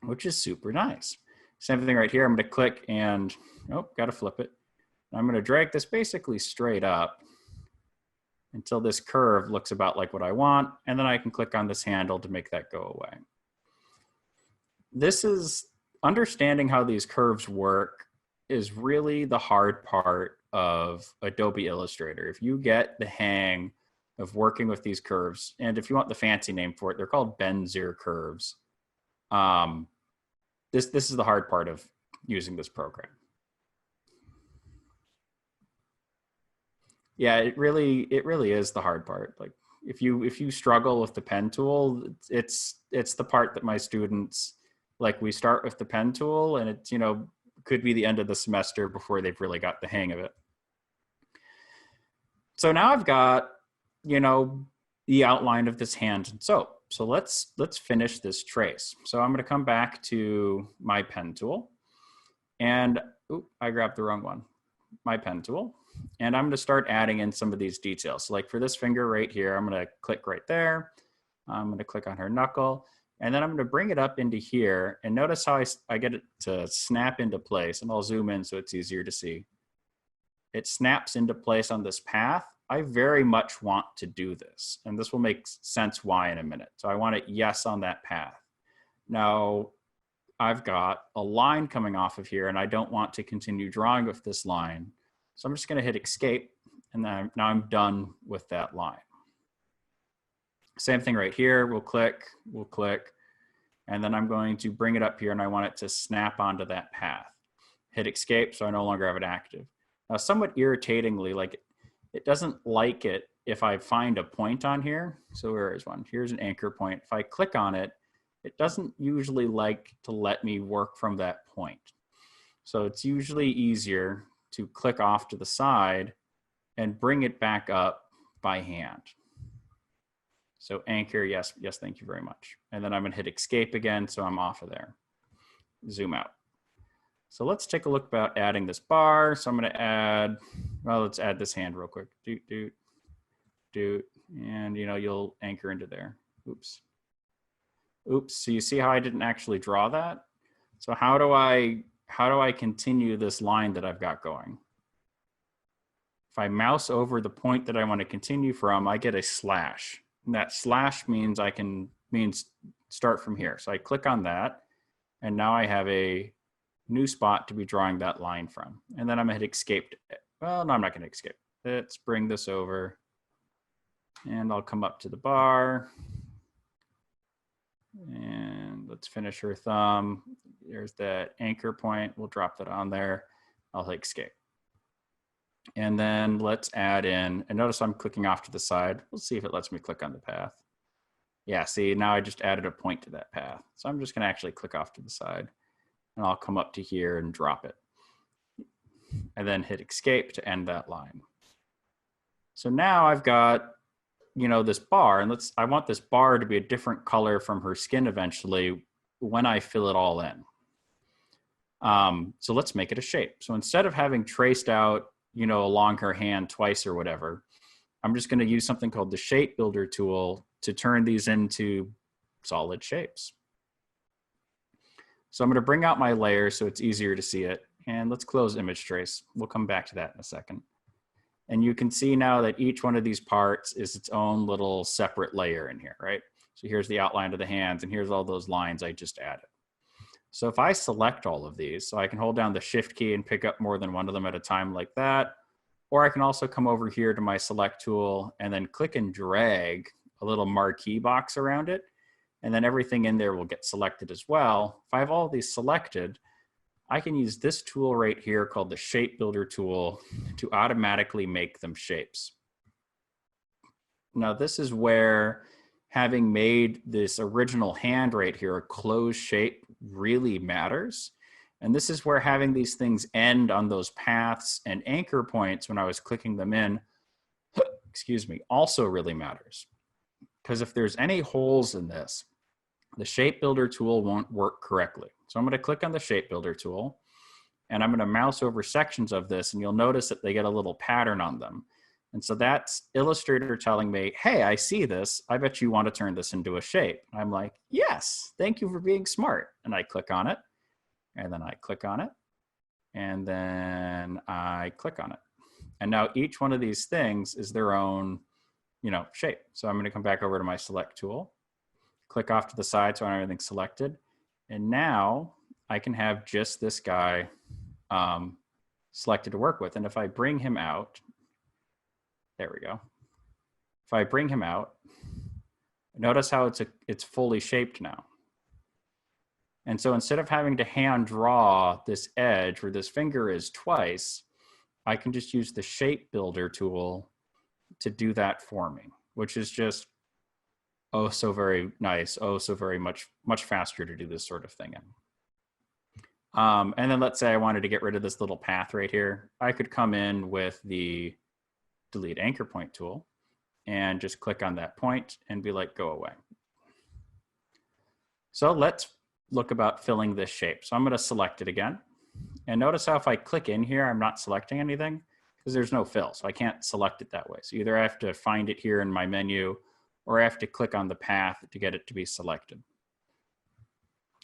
which is super nice. Same thing right here. I'm going to click and, oh, got to flip it. I'm going to drag this basically straight up until this curve looks about like what I want. And then I can click on this handle to make that go away. This is understanding how these curves work is really the hard part of Adobe Illustrator. If you get the hang of working with these curves, and if you want the fancy name for it, they're called Bezier curves. This is the hard part of using this program. Yeah, it really is the hard part. Like if you struggle with the pen tool, it's the part that my students like. We start with the pen tool, and it's could be the end of the semester before they've really got the hang of it. So now I've got, the outline of this hand and soap. So let's finish this trace. So I'm going to come back to my pen tool, and I grabbed the wrong one. My pen tool, and I'm going to start adding in some of these details. So like for this finger right here, I'm going to click right there. I'm going to click on her knuckle. And then I'm going to bring it up into here, and notice how I get it to snap into place. And I'll zoom in so it's easier to see. It snaps into place on this path. I very much want to do this, and this will make sense why in a minute. So I want it yes on that path. Now I've got a line coming off of here, and I don't want to continue drawing with this line. So I'm just going to hit escape, and then now I'm done with that line. Same thing right here. We'll click, and then I'm going to bring it up here, and I want it to snap onto that path. Hit escape, so I no longer have it active. Now, somewhat irritatingly, like it doesn't like it if I find a point on here. So where is one? Here's an anchor point. If I click on it, it doesn't usually like to let me work from that point. So it's usually easier to click off to the side and bring it back up by hand. So anchor, yes, thank you very much. And then I'm gonna hit escape again, so I'm off of there. Zoom out. So let's take a look about adding this bar. So I'm gonna add, well, let's add this hand real quick. And you'll anchor into there. Oops. So you see how I didn't actually draw that? So how do I continue this line that I've got going? If I mouse over the point that I want to continue from, I get a slash. And that slash means means start from here. So I click on that, and now I have a new spot to be drawing that line from. And then I'm gonna hit escape. Well, no, I'm not gonna escape. Let's bring this over, and I'll come up to the bar. And let's finish her thumb. There's that anchor point. We'll drop that on there. I'll hit escape. And then let's add in, and notice I'm clicking off to the side. We'll see if it lets me click on the path. Yeah, see, now I just added a point to that path. So I'm just gonna actually click off to the side, and I'll come up to here and drop it. And then hit escape to end that line. So now I've got this bar, and I want this bar to be a different color from her skin eventually when I fill it all in. So let's make it a shape. So instead of having traced out, along her hand twice or whatever, I'm just going to use something called the Shape Builder tool to turn these into solid shapes. So I'm going to bring out my layer so it's easier to see it. And let's close image trace. We'll come back to that in a second. And you can see now that each one of these parts is its own little separate layer in here, right? So here's the outline of the hands, and here's all those lines I just added. So if I select all of these, so I can hold down the Shift key and pick up more than one of them at a time like that, or I can also come over here to my select tool and then click and drag a little marquee box around it, and then everything in there will get selected as well. If I have all these selected, I can use this tool right here called the Shape Builder tool to automatically make them shapes. Now this is where having made this original hand right here a closed shape really matters. And this is where having these things end on those paths and anchor points when I was clicking them in, excuse me, also really matters. Because if there's any holes in this, the Shape Builder tool won't work correctly. So I'm going to click on the Shape Builder tool, and I'm going to mouse over sections of this, and you'll notice that they get a little pattern on them. And so that's Illustrator telling me, hey, I see this. I bet you want to turn this into a shape. I'm like, yes, thank you for being smart. And I click on it, and then I click on it, and then I click on it. And now each one of these things is their own, shape. So I'm going to come back over to my Select tool, click off to the side so I have everything selected. And now I can have just this guy selected to work with. And if I bring him out, there we go. If I bring him out, notice how it's fully shaped now. And so instead of having to hand draw this edge where this finger is twice, I can just use the Shape Builder tool to do that for me, which is just oh so very nice, oh so very much faster to do this sort of thing in. And then let's say I wanted to get rid of this little path right here. I could come in with the Delete Anchor Point tool and just click on that point and be like, go away. So let's look about filling this shape. So I'm going to select it again. And notice how if I click in here, I'm not selecting anything because there's no fill. So I can't select it that way. So either I have to find it here in my menu, or I have to click on the path to get it to be selected.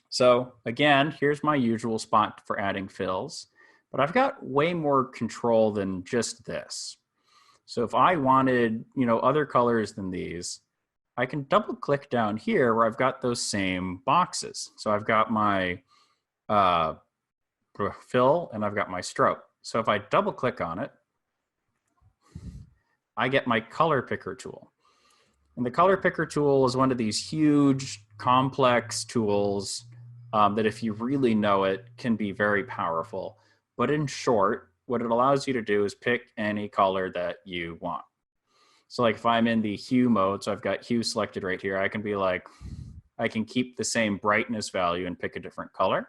So again, here's my usual spot for adding fills, but I've got way more control than just this. So if I wanted, other colors than these, I can double click down here where I've got those same boxes. So I've got my fill and I've got my stroke. So if I double click on it, I get my color picker tool. And the color picker tool is one of these huge, complex tools that if you really know it can be very powerful. But in short, what it allows you to do is pick any color that you want. So like if I'm in the hue mode, so I've got hue selected right here, I can be like, I can keep the same brightness value and pick a different color.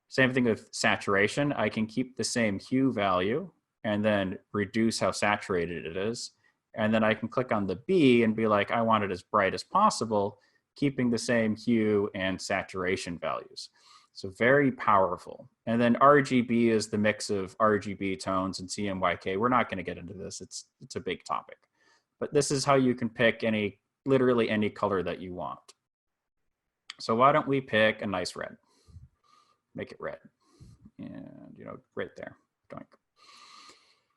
Same thing with saturation. I can keep the same hue value and then reduce how saturated it is. And then I can click on the B and be like, I want it as bright as possible, keeping the same hue and saturation values. So very powerful. And then RGB is the mix of RGB tones and CMYK. We're not going to get into this. It's a big topic. But this is how you can pick literally any color that you want. So why don't we pick a nice red? Make it red. And, right there. Doink.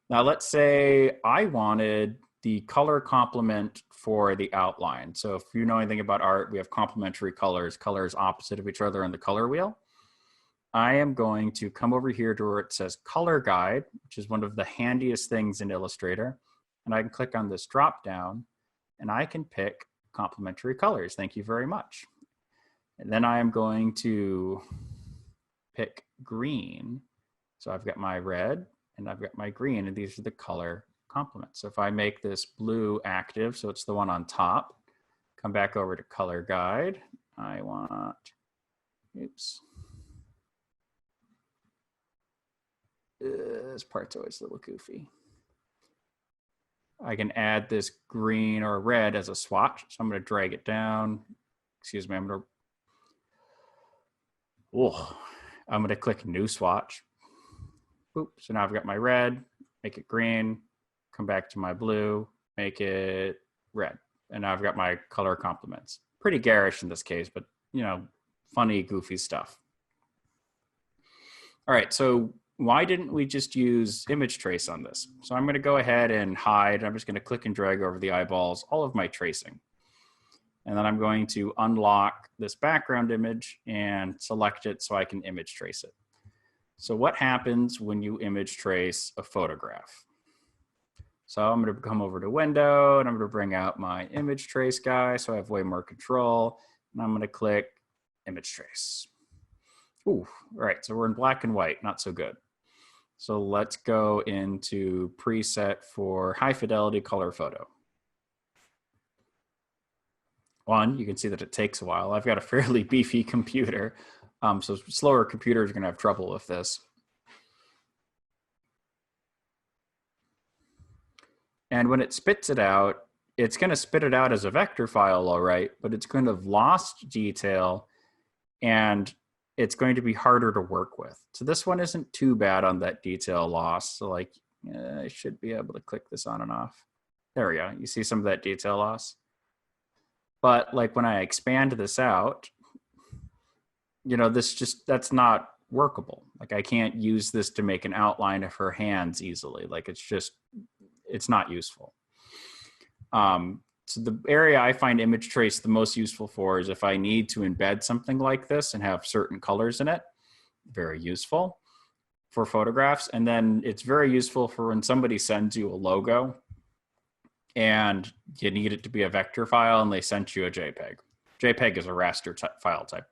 Now let's say I wanted the color complement for the outline. So if you know anything about art, we have complementary colors, colors opposite of each other on the color wheel. I am going to come over here to where it says color guide, which is one of the handiest things in Illustrator. And I can click on this drop down and I can pick complementary colors. Thank you very much. And then I am going to pick green. So I've got my red and I've got my green, and these are the color complements. So if I make this blue active, so it's the one on top, come back over to color guide. I want, oops. This part's always a little goofy. I can add this green or red as a swatch. So I'm going to drag it down. Excuse me, I'm going to click new swatch. Oop, so now I've got my red, make it green, come back to my blue, make it red. And now I've got my color complements. Pretty garish in this case, but funny, goofy stuff. All right, so why didn't we just use image trace on this? So I'm going to go ahead and hide. I'm just going to click and drag over the eyeballs, all of my tracing. And then I'm going to unlock this background image and select it so I can image trace it. So what happens when you image trace a photograph? So I'm going to come over to Window and I'm going to bring out my image trace guy so I have way more control. And I'm going to click image trace. Ooh, all right, so we're in black and white, not so good. So let's go into preset for high fidelity color photo. One, you can see that it takes a while. I've got a fairly beefy computer, so slower computers are going to have trouble with this. And when it spits it out, it's going to spit it out as a vector file, all right, but it's going to have lost detail and it's going to be harder to work with. So this one isn't too bad on that detail loss. So I should be able to click this on and off. There we go. You see some of that detail loss. But when I expand this out, that's not workable. I can't use this to make an outline of her hands easily. It's not useful. So the area I find image trace the most useful for is if I need to embed something like this and have certain colors in it. Very useful for photographs. And then it's very useful for when somebody sends you a logo and you need it to be a vector file and they sent you a JPEG. JPEG is a raster file type.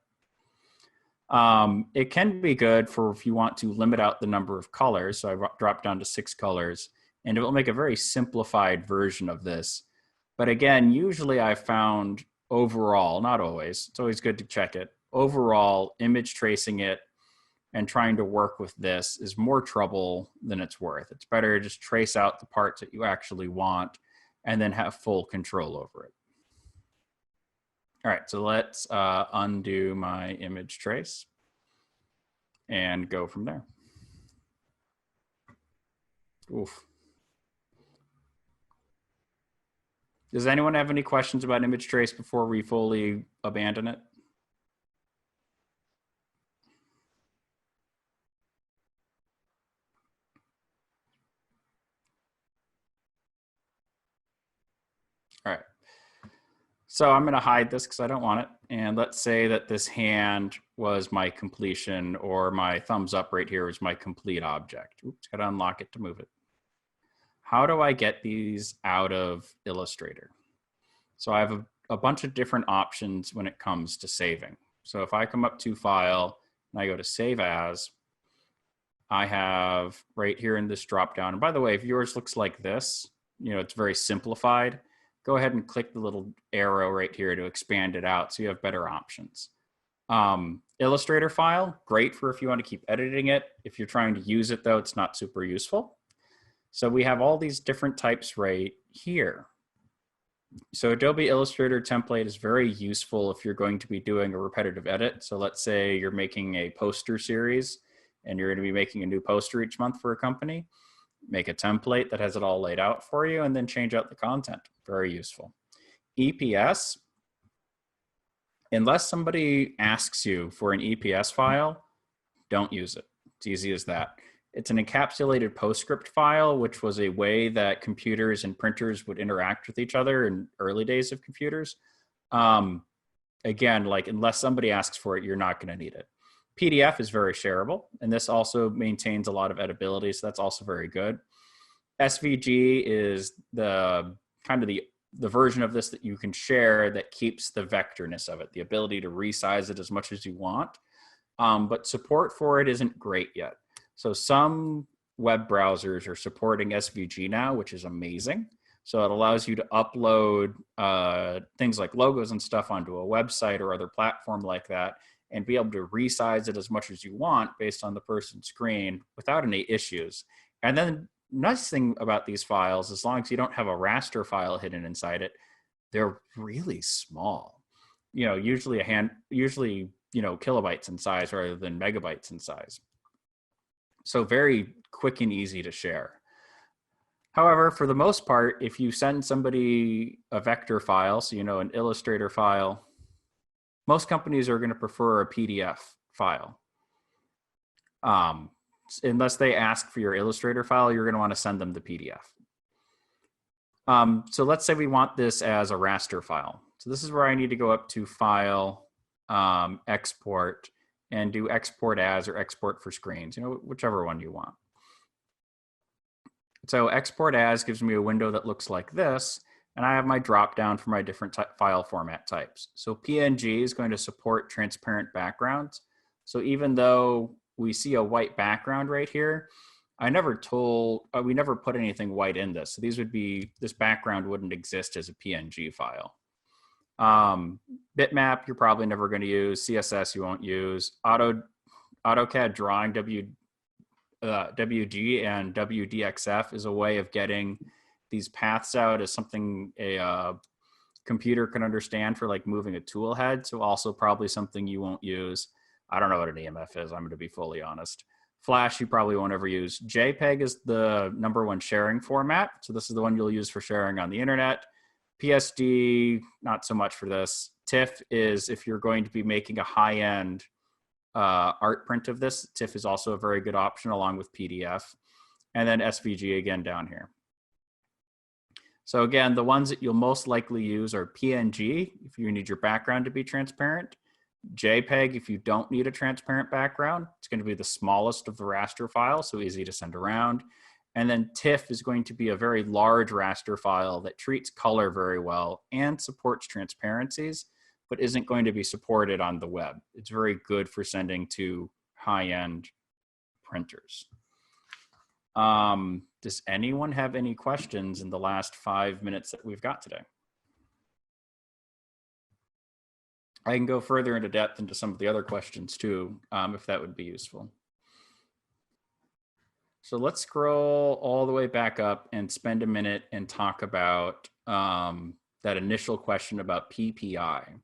It can be good for if you want to limit out the number of colors. So I dropped down to 6 colors and it will make a very simplified version of this. But again, usually I've found overall, not always, it's always good to check it. Overall, image tracing it and trying to work with this is more trouble than it's worth. It's better to just trace out the parts that you actually want and then have full control over it. All right, so let's undo my image trace and go from there. Oof. Does anyone have any questions about image trace before we fully abandon it? All right. So I'm going to hide this because I don't want it. And let's say that this hand was my completion, or my thumbs up right here was my complete object. Oops, got to unlock it to move it. How do I get these out of Illustrator? So I have a bunch of different options when it comes to saving. So if I come up to File and I go to Save As, I have right here in this drop down. And by the way, if yours looks like this, it's very simplified. go ahead and click the little arrow right here to expand it out so you have better options. Illustrator file, great for if you want to keep editing it. If you're trying to use it though, it's not super useful. So we have all these different types right here. So Adobe Illustrator template is very useful if you're going to be doing a repetitive edit. So let's say you're making a poster series and you're going to be making a new poster each month for a company. Make a template that has it all laid out for you and then change out the content. Very useful. EPS, unless somebody asks you for an EPS file, don't use it. It's easy as that. It's an encapsulated PostScript file, which was a way that computers and printers would interact with each other in early days of computers. Again, like unless somebody asks for it, you're not going to need it. PDF is very shareable, and this also maintains a lot of editability, so that's also very good. SVG is the kind of the version of this that you can share that keeps the vectorness of it, the ability to resize it as much as you want. But support for it isn't great yet. So some web browsers are supporting SVG now, which is amazing. So it allows you to upload things like logos and stuff onto a website or other platform like that and be able to resize it as much as you want based on the person's screen without any issues. And then nice thing about these files, as long as you don't have a raster file hidden inside it, they're really small. You know, usually kilobytes in size rather than megabytes in size. So very quick and easy to share. However, for the most part, if you send somebody a vector file, so an Illustrator file, most companies are going to prefer a PDF file. Unless they ask for your Illustrator file, you're going to want to send them the PDF. So let's say we want this as a raster file. So this is where I need to go up to File, Export, and do Export As or Export for Screens, whichever one you want. So Export As gives me a window that looks like this, and I have my drop down for my different file format types. So PNG is going to support transparent backgrounds. So even though we see a white background right here, we never put anything white in this. So this background wouldn't exist as a PNG file. Bitmap, you're probably never going to use. CSS, you won't use. AutoCAD drawing, WG and WDXF is a way of getting these paths out as something a computer can understand for like moving a tool head. So also probably something you won't use. I don't know what an EMF is. I'm going to be fully honest. Flash, you probably won't ever use. JPEG is the #1 sharing format. So this is the one you'll use for sharing on the internet. PSD, not so much for this. TIFF is if you're going to be making a high-end art print of this. TIFF is also a very good option along with PDF. And then SVG again down here. So again, the ones that you'll most likely use are PNG, if you need your background to be transparent. JPEG, if you don't need a transparent background. It's going to be the smallest of the raster files, so easy to send around. And then TIFF is going to be a very large raster file that treats color very well and supports transparencies, but isn't going to be supported on the web. It's very good for sending to high-end printers. Does anyone have any questions in the last 5 minutes that we've got today? I can go further into depth into some of the other questions too, if that would be useful. So let's scroll all the way back up and spend a minute and talk about that initial question about PPI.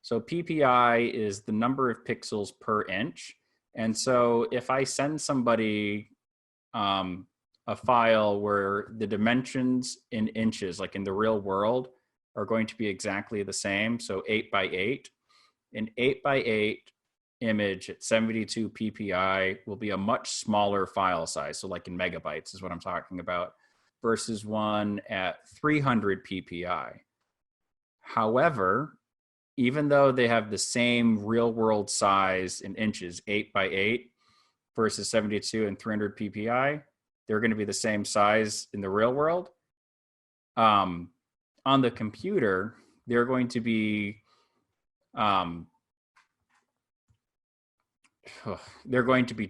So PPI is the number of pixels per inch. And so if I send somebody a file where the dimensions in inches, like in the real world, are going to be exactly the same, so 8 by 8, an 8 by 8 image at 72 PPI will be a much smaller file size, so like in megabytes is what I'm talking about, versus one at 300 PPI. However, even though they have the same real world size in inches, 8 by 8 versus 72 and 300 PPI, they're going to be the same size in the real world. On the computer, they're going to be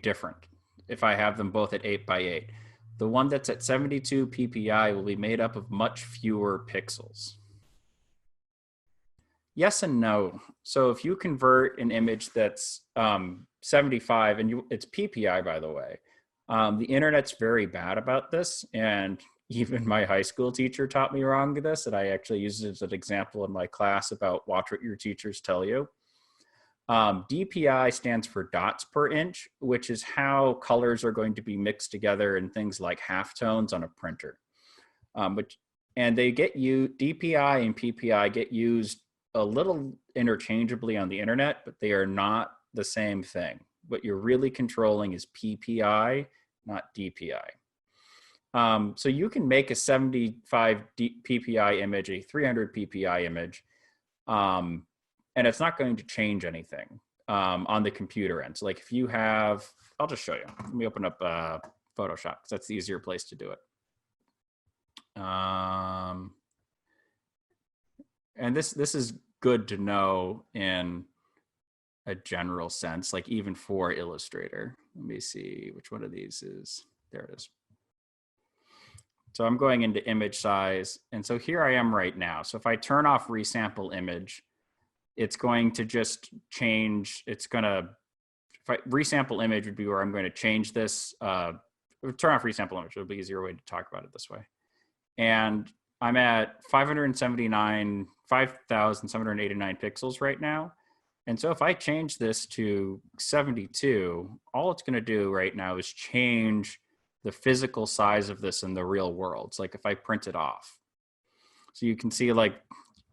different if I have them both at 8 by 8. the one that's at 72 ppi will be made up of much fewer pixels. Yes and no. So if you convert an image that's 75, and it's PPI, by the way, the internet's very bad about this, and even my high school teacher taught me wrong to this, and I actually used it as an example in my class about watch what your teachers tell you. DPI stands for dots per inch, which is how colors are going to be mixed together in things like halftones on a printer. And they get DPI and PPI get used a little interchangeably on the internet, but they are not the same thing. What you're really controlling is PPI, not DPI. So you can make a 75 PPI image, a 300 PPI image, and it's not going to change anything on the computer end. So like if you have, I'll just show you. Let me open up Photoshop, because that's the easier place to do it. And this is good to know in a general sense, like even for Illustrator. Let me see which one of these is, there it is. So I'm going into image size. And so here I am right now. So if I turn off Resample Image, it's going to just change. It's going to, Resample Image would be where I'm going to change this. Turn off Resample Image. It'll be an easier way to talk about it this way. And I'm at 5,789 pixels right now. And so if I change this to 72, all it's going to do right now is change the physical size of this in the real world. It's like if I print it off. So you can see like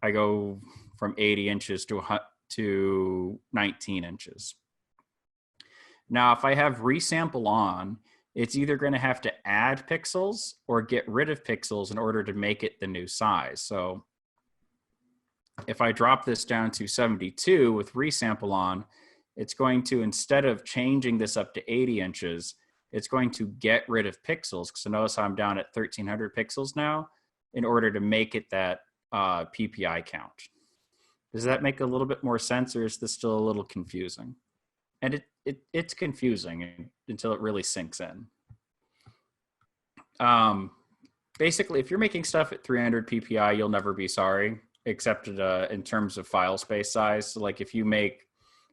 I go from 80 inches to 19 inches. Now, if I have resample on, it's either going to have to add pixels or get rid of pixels in order to make it the new size. So if I drop this down to 72 with resample on, it's going to, instead of changing this up to 80 inches, it's going to get rid of pixels. So notice how I'm down at 1,300 pixels now in order to make it that PPI count. Does that make a little bit more sense, or is this still a little confusing? And it's confusing until it really sinks in. Basically, if you're making stuff at 300 PPI, you'll never be sorry, except in terms of file space size. So like if you make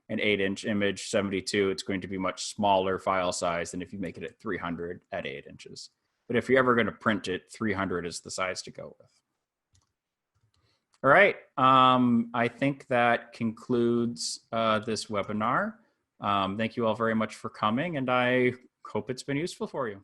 an 8-inch image 72, it's going to be much smaller file size than if you make it at 300 at 8 inches. But if you're ever going to print it, 300 is the size to go with. All right, I think that concludes this webinar. Thank you all very much for coming, and I hope it's been useful for you.